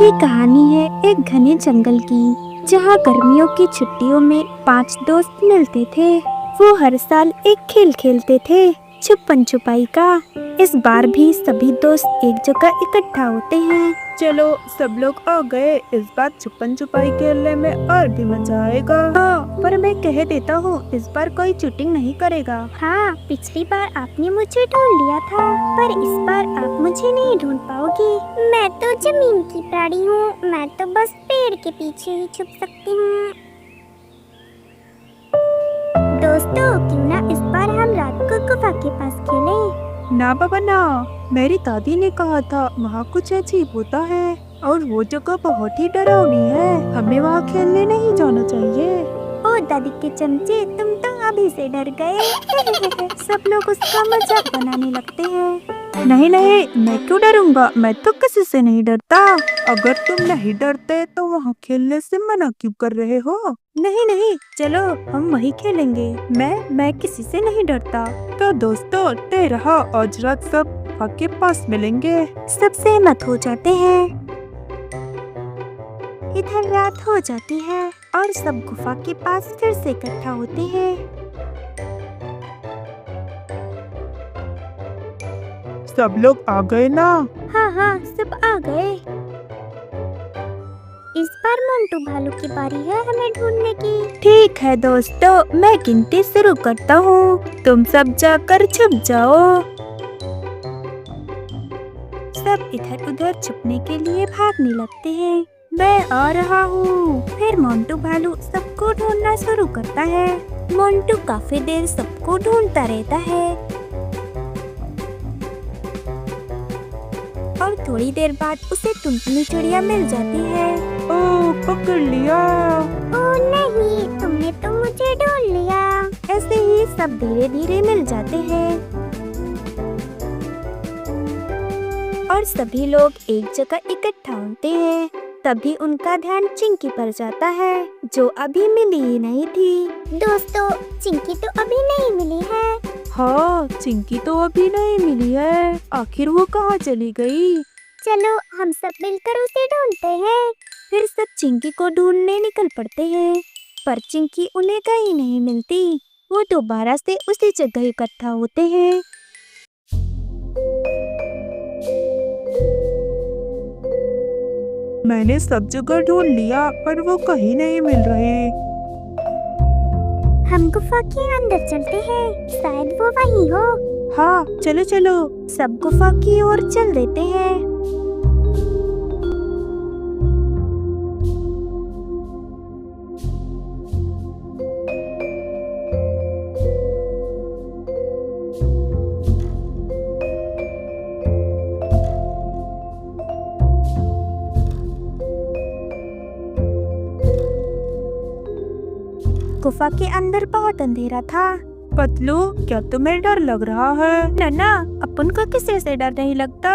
ये कहानी है एक घने जंगल की, जहाँ गर्मियों की छुट्टियों में 5 दोस्त मिलते थे। वो हर साल एक खेल खेलते थे, छुपन छुपाई का। इस बार भी सभी दोस्त एक जगह इकट्ठा होते हैं। चलो सब लोग आ गए, इस बार छुपन छुपाई खेलने में और भी मजा आएगा। हाँ, पर मैं कह देता हूँ इस बार कोई चीटिंग नहीं करेगा। हाँ, पिछली बार आपने मुझे ढूंढ लिया था, पर इस बार आप मुझे नहीं ढूंढ पाओगी। मैं तो जमीन की प्राणी हूँ, मैं तो बस पेड़ के पीछे ही छुप सकती हूँ। दोस्तों, क्यों ना इस बार हम रात को गुफा के पास खेलें? ना बाबा ना, मेरी दादी ने कहा था वहाँ कुछ अजीब होता है और वो जगह बहुत ही डरावनी है, हमें वहाँ खेलने नहीं जाना चाहिए। ओ दादी के चमचे, तुम तो अभी से डर गए। सब लोग उसका मजाक बनाने लगते हैं। नहीं नहीं, मैं क्यों डरूंगा, मैं तो किसी से नहीं डरता। अगर तुम नहीं डरते तो वहाँ खेलने से मना क्यों कर रहे हो? नहीं नहीं, चलो हम वही खेलेंगे। मैं किसी से नहीं डरता। तो दोस्तों, तय रहा, आज रात सब गुफा के पास मिलेंगे। सब सहमत हो जाते हैं। इधर रात हो जाती है और सब गुफा के पास फिर से इकट्ठा होते हैं। सब लोग आ गए ना? हाँ हाँ, सब आ गए। इस बार मोंटू भालू की बारी है हमें ढूंढने की। ठीक है दोस्तों, मैं गिनती शुरू करता हूँ, तुम सब जाकर छुप जाओ। सब इधर उधर छुपने के लिए भागने लगते हैं। मैं आ रहा हूँ। फिर मोंटू भालू सबको ढूंढना शुरू करता है। मोंटू काफी देर सबको ढूंढता रहता है और थोड़ी देर बाद उसे टुनटुनी चिड़िया मिल जाती है। ओ, पकड़ लिया। ओ नहीं, तुमने तो मुझे ढूंढ लिया। ऐसे ही सब धीरे धीरे मिल जाते हैं और सभी लोग एक जगह इकट्ठा होते हैं। तभी उनका ध्यान चिंकी पर जाता है, जो अभी मिली ही नहीं थी। दोस्तों, चिंकी तो अभी नहीं मिली है। हाँ, चिंकी तो अभी नहीं मिली है, आखिर वो कहाँ चली गई? चलो हम सब मिलकर उसे ढूंढते हैं। फिर सब चिंकी को ढूंढने निकल पड़ते हैं, पर चिंकी उन्हें कहीं नहीं मिलती। वो दोबारा से उसी जगह इकट्ठा होते हैं। मैंने सब जगह ढूंढ लिया, पर वो कहीं नहीं मिल रहे। हम गुफा के अंदर चलते हैं, शायद वो वहीं हो। हाँ, चलो चलो। सब गुफा की ओर चल देते हैं। गुफा के अंदर बहुत अंधेरा था। पतलू, क्या तुम्हें डर लग रहा है? ना, अपन को किसी से डर नहीं लगता।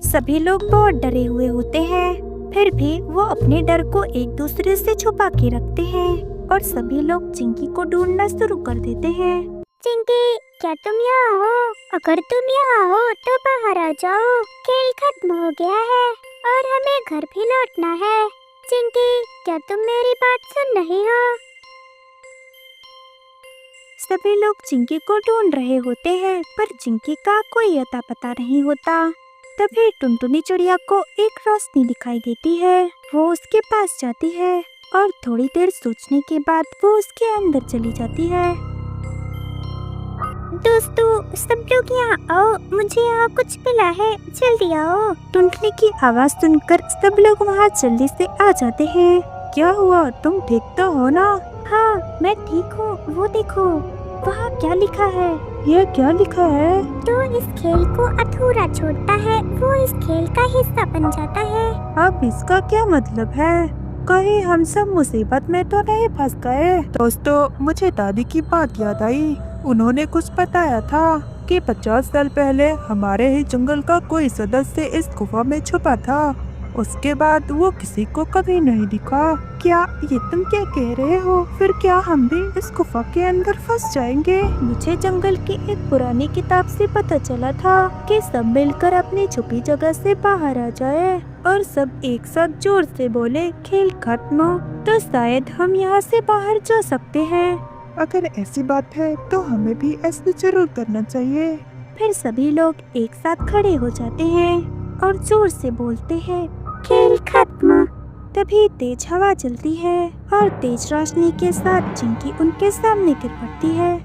सभी लोग बहुत डरे हुए होते हैं, फिर भी वो अपने डर को एक दूसरे से छुपा के रखते हैं और सभी लोग चिंकी को ढूंढना शुरू कर देते हैं। चिंकी, क्या तुम यहाँ हो? अगर तुम यहाँ हो तो बाहर आ जाओ, खेल खत्म हो गया है और हमें घर भी लौटना है। चिंकी, क्या तुम मेरी बात सुन रही हो? सभी लोग चिंकी को ढूंढ रहे होते हैं, पर चिंकी का कोई अता पता नहीं होता। तभी टुनटुनी चिड़िया को एक रोशनी दिखाई देती है। वो उसके पास जाती है और थोड़ी देर सोचने के बाद वो उसके अंदर चली जाती है। दोस्तों, सब लोग यहाँ आओ, मुझे यहाँ कुछ मिला है, जल्दी आओ। टुनटुनी की आवाज सुनकर सब लोग वहाँ जल्दी से आ जाते हैं। क्या हुआ, तुम ठीक तो हो ना? हाँ, मैं ठीक हूँ। वो देखो, वहाँ क्या लिखा है? ये क्या लिखा है? जो इस खेल को अधूरा छोड़ता है, वो इस खेल का हिस्सा बन जाता है। अब इसका क्या मतलब है? कहीं हम सब मुसीबत में तो नहीं फंस गए? दोस्तों, मुझे दादी की बात याद आई। उन्होंने कुछ बताया था कि 50 साल पहले हमारे ही जंगल का कोई सदस्य इस गुफा में छुपा था उसके बाद वो किसी को कभी नहीं दिखा। क्या ये तुम क्या कह रहे हो? फिर क्या हम भी इस गुफा के अंदर फंस जाएंगे? मुझे जंगल की एक पुरानी किताब से पता चला था कि सब मिलकर अपनी छुपी जगह से बाहर आ जाए और सब एक साथ जोर से बोले खेल खत्म, तो शायद हम यहाँ से बाहर जा सकते हैं। अगर ऐसी बात है तो हमें भी ऐसा जरूर करना चाहिए। फिर सभी लोग एक साथ खड़े हो जाते हैं और जोर से बोलते हैं खेल खत्म। तभी तेज हवा चलती है और तेज रोशनी के साथ चिंकी उनके सामने गिर पड़ती है।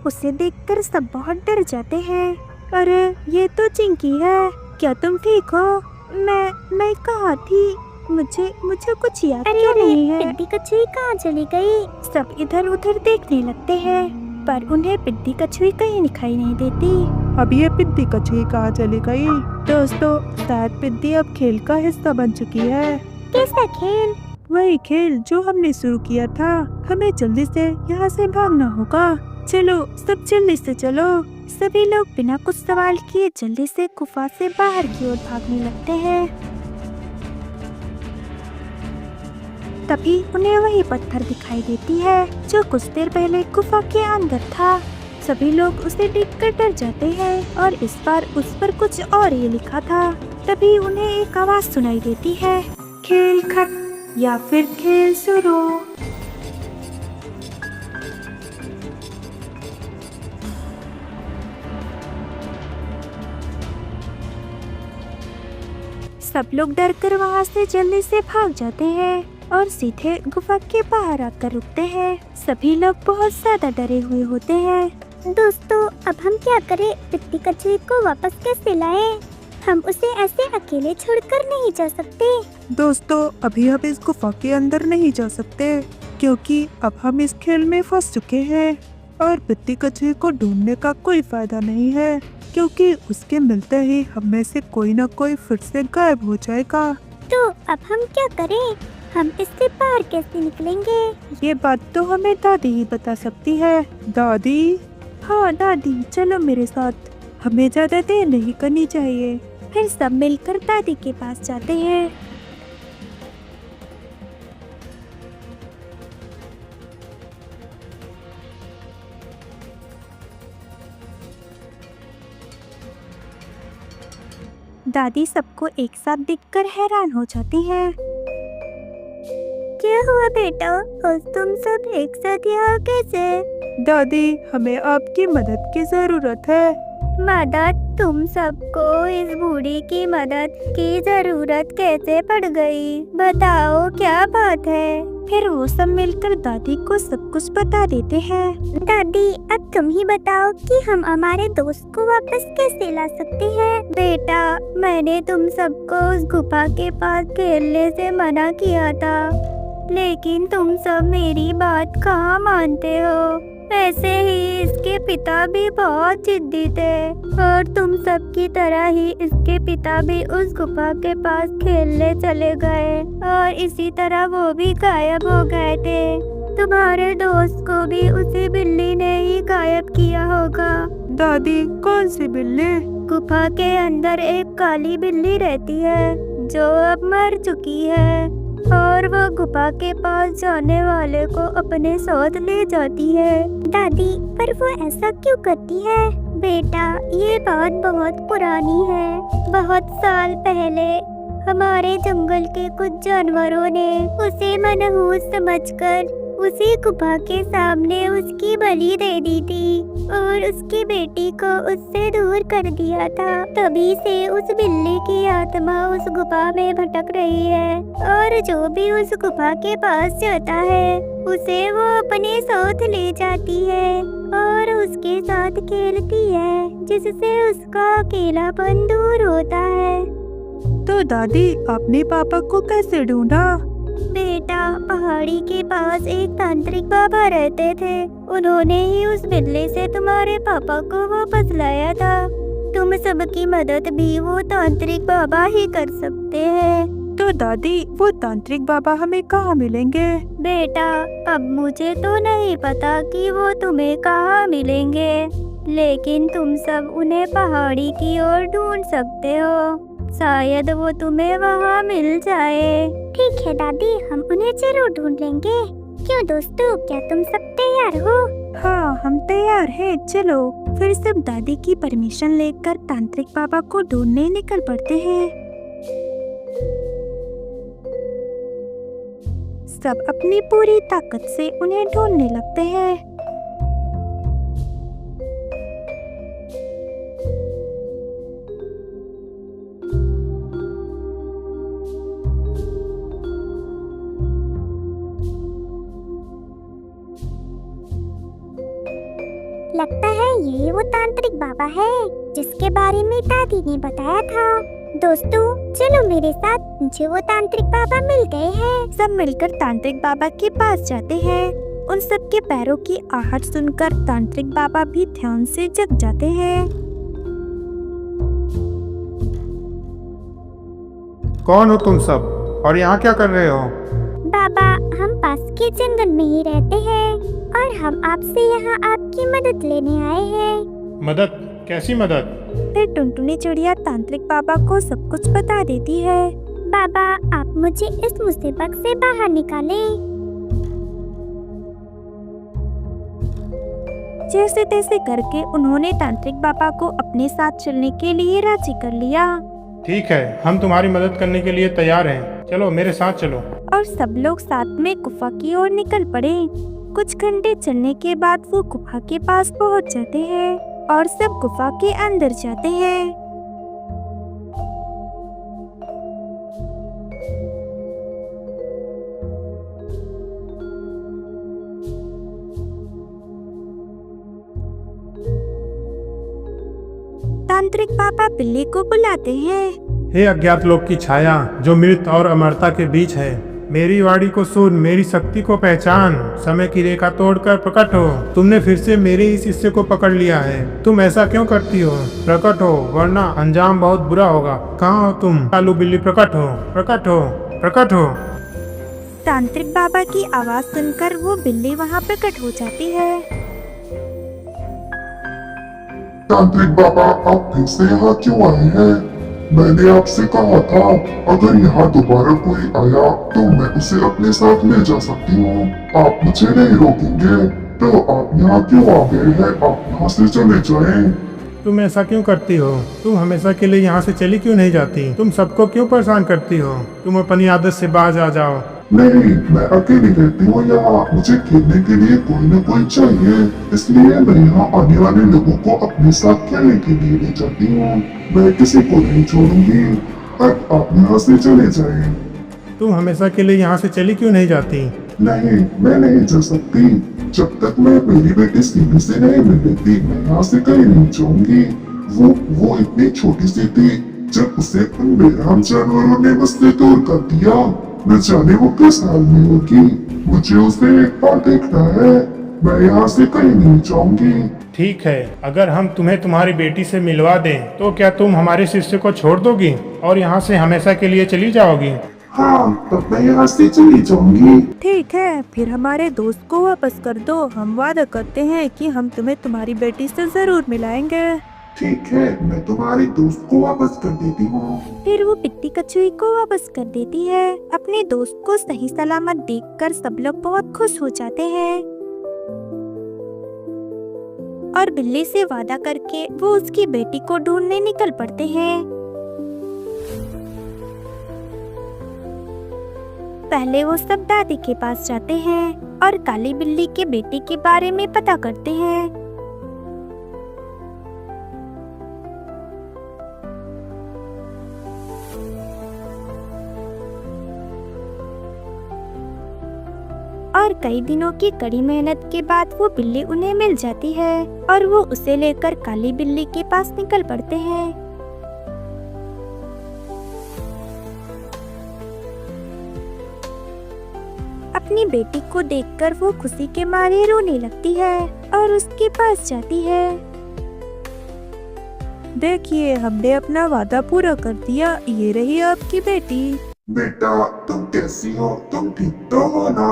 उसे देखकर सब बहुत डर जाते हैं। अरे ये तो चिंकी है, क्या तुम ठीक हो? मैं कहाँ थी? मुझे कुछ याद क्यों नहीं है? पिद्दी कछुई कहाँ चली गई? सब इधर उधर देखने लगते हैं पर उन्हें पिद्दी कछुई कहीं दिखाई नहीं देती। अब ये पिद्दी कछुई कहाँ चली गई? दोस्तों, शायद पिद्दी अब खेल का हिस्सा बन चुकी है। कैसा खेल? वही खेल जो हमने शुरू किया था। हमें जल्दी से यहाँ से भागना होगा। चलो सब जल्दी से चलो। सभी लोग बिना कुछ सवाल किए जल्दी से गुफा से बाहर की ओर भागने लगते हैं। तभी उन्हें वही पत्थर दिखाई देती है जो कुछ देर पहले गुफा के अंदर था। सभी लोग उसे देखकर डर जाते हैं और इस बार उस पर कुछ और ही लिखा था। तभी उन्हें एक आवाज सुनाई देती है, खेल खत्म या फिर खेल शुरू। सब लोग डरकर वहाँ से जल्दी से भाग जाते हैं और सीधे गुफा के बाहर आकर रुकते हैं। सभी लोग बहुत ज्यादा डरे हुए होते हैं। दोस्तों, अब हम क्या करें? पिद्दी कछुई को वापस कैसे लाएं? हम उसे ऐसे अकेले छोड़कर नहीं जा सकते। दोस्तों, अभी हम इस गुफा के अंदर नहीं जा सकते क्योंकि अब हम इस खेल में फंस चुके हैं और पिद्दी कछुई को ढूंढने का कोई फायदा नहीं है क्योंकि उसके मिलते ही हम में से कोई न कोई फिर से गायब हो जाएगा। तो अब हम क्या करें? हम इससे बाहर कैसे निकलेंगे? ये बात तो हमें दादी ही बता सकती है। दादी? हाँ दादी, चलो मेरे साथ, हमें ज्यादा देर नहीं करनी चाहिए। फिर सब मिलकर दादी के पास जाते हैं। दादी सबको एक साथ देखकर हैरान हो जाती हैं। क्या हुआ बेटा? आज तुम सब एक साथ यहाँ कैसे? दादी, हमें आपकी मदद की जरूरत है। मदद? तुम सबको इस बूढ़ी की मदद की जरूरत कैसे पड़ गई? बताओ क्या बात है? फिर वो सब मिलकर दादी को सब कुछ बता देते हैं। दादी, अब तुम ही बताओ कि हम हमारे दोस्त को वापस कैसे ला सकते हैं? बेटा, मैंने तुम सबको उस गुफा के पास खेलने से मना किया था, लेकिन तुम सब मेरी बात कहाँ मानते हो। ऐसे ही इसके पिता भी बहुत जिद्दी थे और तुम सब की तरह ही इसके पिता भी उस गुफा के पास खेलने चले गए और इसी तरह वो भी गायब हो गए थे। तुम्हारे दोस्त को भी उसी बिल्ली ने ही गायब किया होगा। दादी, कौन सी बिल्ली? गुफा के अंदर एक काली बिल्ली रहती है जो अब मर चुकी है और वो गुफा के पास जाने वाले को अपने साथ ले जाती है। दादी, पर वो ऐसा क्यों करती है? बेटा, ये बात बहुत पुरानी है। बहुत साल पहले हमारे जंगल के कुछ जानवरों ने उसे मनहूस समझकर उसी गुफा के सामने उसकी बलि दे दी थी और उसकी बेटी को उससे दूर कर दिया था। तभी से उस बिल्ली की आत्मा उस गुफा में भटक रही है और जो भी उस गुफा के पास जाता है उसे वो अपने साथ ले जाती है और उसके साथ खेलती है, जिससे उसका अकेलापन दूर होता है। तो दादी, आपने पापा को कैसे ढूंढा? बेटा, पहाड़ी के पास एक तांत्रिक बाबा रहते थे। उन्होंने ही उस बिल्ली से तुम्हारे पापा को वापस लाया था। तुम सबकी मदद भी वो तांत्रिक बाबा ही कर सकते हैं। तो दादी, वो तांत्रिक बाबा हमें कहाँ मिलेंगे? बेटा, अब मुझे तो नहीं पता कि वो तुम्हें कहाँ मिलेंगे, लेकिन तुम सब उन्हें पहाड़ी की ओर ढूंढ सकते हो। शायद वो तुम्हें वहाँ मिल जाए। ठीक है दादी, हम उन्हें जरूर ढूंढ लेंगे। क्यों दोस्तों, क्या तुम सब तैयार हो? हाँ, हम तैयार हैं, चलो। फिर सब दादी की परमिशन लेकर तांत्रिक बाबा को ढूंढने निकल पड़ते हैं। सब अपनी पूरी ताकत से उन्हें ढूंढने लगते हैं। लगता है यही वो तांत्रिक बाबा है जिसके बारे में दादी ने बताया था। दोस्तों चलो मेरे साथ, मुझे वो तांत्रिक बाबा मिल गए हैं। सब मिलकर तांत्रिक बाबा के पास जाते हैं। उन सब के पैरों की आहट सुनकर तांत्रिक बाबा भी ध्यान से जग जाते हैं। कौन हो तुम सब और यहाँ क्या कर रहे हो? बाबा, हम पास के जंगल में ही रहते हैं और हम आपसे यहाँ आपकी मदद लेने आए हैं। मदद? कैसी मदद? फिर टुनटुनी चिड़िया तांत्रिक बाबा को सब कुछ बता देती है। बाबा, आप मुझे इस मुसीबत से बाहर निकालें। जैसे तैसे करके उन्होंने तांत्रिक बाबा को अपने साथ चलने के लिए राजी कर लिया। ठीक है, हम तुम्हारी मदद करने के लिए तैयार हैं। चलो मेरे साथ चलो। और सब लोग साथ में गुफा की ओर निकल पड़े। कुछ घंटे चलने के बाद वो गुफा के पास पहुंच जाते हैं और सब गुफा के अंदर जाते हैं। तांत्रिक बाबा बिल्ली को बुलाते हैं। हे अज्ञात लोक की छाया, जो मृत और अमरता के बीच है, मेरी वाणी को सुन, मेरी शक्ति को पहचान, समय की रेखा तोड़कर प्रकट हो। तुमने फिर से मेरे इस हिस्से को पकड़ लिया है। तुम ऐसा क्यों करती हो? प्रकट हो, वरना अंजाम बहुत बुरा होगा। कहाँ हो तुम? कालू बिल्ली, प्रकट हो, प्रकट हो, प्रकट हो। तांत्रिक बाबा की आवाज सुनकर वो बिल्ली वहाँ प्रकट हो जाती है। तांत्रिक बाबा, आप फिर से यहाँ क्यों आए हैं? मैंने आपसे कहा था, अगर यहाँ दोबारा कोई आया तो मैं उसे अपने साथ ले जा सकती हूँ। आप मुझे नहीं रोकेंगे, तो आप यहाँ क्यों आ गए हैं? आप यहाँ से चले जाएं। तुम ऐसा क्यों करती हो? तुम हमेशा के लिए यहाँ से चली क्यों नहीं जाती? तुम सबको क्यों परेशान करती हो? तुम अपनी आदत से बाज आ जाओ। नहीं, मैं अकेली रहती हूँ यहाँ। मुझे खेलने के लिए कोई न कोई चाहिए, इसलिए मैं यहाँ आने वाले लोगों को अपने साथ खेलने के लिए ले जाती हूँ। मैं किसी को नहीं छोड़ूंगी। अब आप यहाँ से चले जाएं। तुम हमेशा के लिए यहाँ से चली क्यों नहीं जाती? नहीं, मैं नहीं जा सकती। जब तक मैं मेरी बेटी सीमी से नहीं मिल लेती, मैं यहाँ से कहीं नहीं जाऊंगी। वो इतनी छोटी सी थी जब उसे उन बेरहम जानवरों ने मुझसे दूर कर दिया। न जाने वो किस हाल में होगी। मुझे उसे एक बार देखना है। मैं यहाँ से कहीं नहीं जाऊंगी। ठीक है, अगर हम तुम्हें तुम्हारी बेटी से मिलवा दें तो क्या तुम हमारे शिष्य को छोड़ दोगी और यहाँ से हमेशा के लिए चली जाओगी? हाँ, तब मैं यहाँ से चली जाऊंगी। ठीक है, फिर हमारे दोस्त को वापस कर दो। हम वादा करते हैं कि हम तुम्हें तुम्हारी बेटी से जरूर मिलाएंगे। ठीक है, मैं तुम्हारे दोस्त को वापस कर देती हूँ। फिर वो पिट्टी कछुई को वापस कर देती है। अपने दोस्त को सही सलामत देखकर सब लोग बहुत खुश हो जाते हैं और बिल्ली से वादा करके वो उसकी बेटी को ढूंढने निकल पड़ते हैं। पहले वो सब दादी के पास जाते हैं और काली बिल्ली के बेटे के बारे में पता करते हैं। और कई दिनों की कड़ी मेहनत के बाद वो बिल्ली उन्हें मिल जाती है और वो उसे लेकर काली बिल्ली के पास निकल पड़ते हैं। अपनी बेटी को देखकर वो खुशी के मारे रोने लगती है और उसके पास जाती है। देखिए, हमने अपना वादा पूरा कर दिया। ये रही आपकी बेटी। बेटा, तुम कैसी हो? तुम ठीक तो हो ना?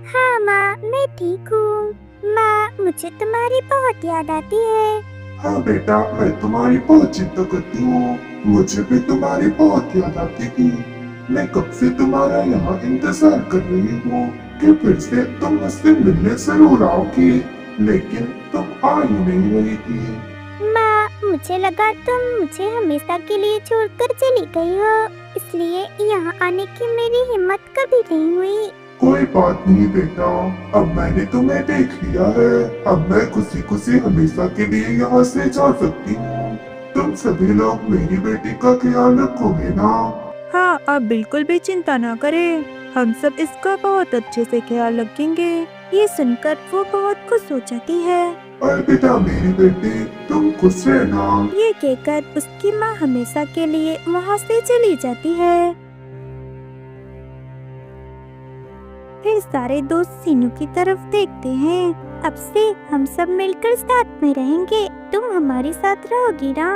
हाँ माँ, मैं ठीक हूँ। माँ, मुझे तुम्हारी बहुत याद आती है। हाँ बेटा, मैं तुम्हारी बहुत चिंता करती हूँ। मुझे भी तुम्हारी बहुत याद आती थी। मैं कब से तुम्हारा यहाँ इंतजार कर रही हूँ कि फिर से तुम मुझसे मिलने जरूर आओगी, लेकिन तुम आ ही नहीं रही थी। माँ, मुझे लगा तुम मुझे हमेशा के लिए छोड़कर चली गई हो, इसलिए यहाँ आने की मेरी हिम्मत कभी नहीं हुई। कोई बात नहीं बेटा, अब मैंने तुम्हें देख लिया है। अब मैं खुशी खुशी हमेशा के लिए यहाँ से जा सकती हूँ। तुम सभी लोग मेरी बेटी का ख्याल रखोगे ना? हाँ, आप बिल्कुल भी चिंता ना करें, हम सब इसका बहुत अच्छे से ख्याल रखेंगे। ये सुनकर वो बहुत खुश हो जाती है। अलविदा मेरी बेटी, तुम खुश रहना। ये कहकर उसकी माँ हमेशा के लिए वहाँ से चली जाती है। फिर सारे दोस्त सीनू की तरफ देखते हैं। अब से हम सब मिलकर साथ में रहेंगे, तुम हमारे साथ रहोगी ना?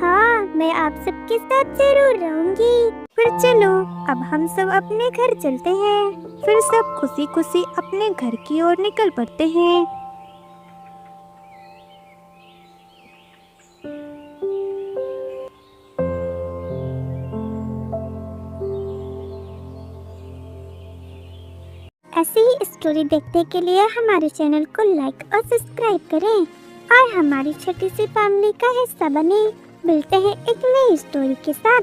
हाँ, मैं आप सबके साथ जरूर रहूंगी। फिर चलो, अब हम सब अपने घर चलते हैं। फिर सब खुशी खुशी अपने घर की ओर निकल पड़ते हैं। ऐसी ही स्टोरी देखने के लिए हमारे चैनल को लाइक और सब्सक्राइब करें और हमारी छोटी सी फैमिली का हिस्सा बने। मिलते हैं एक नई स्टोरी के साथ।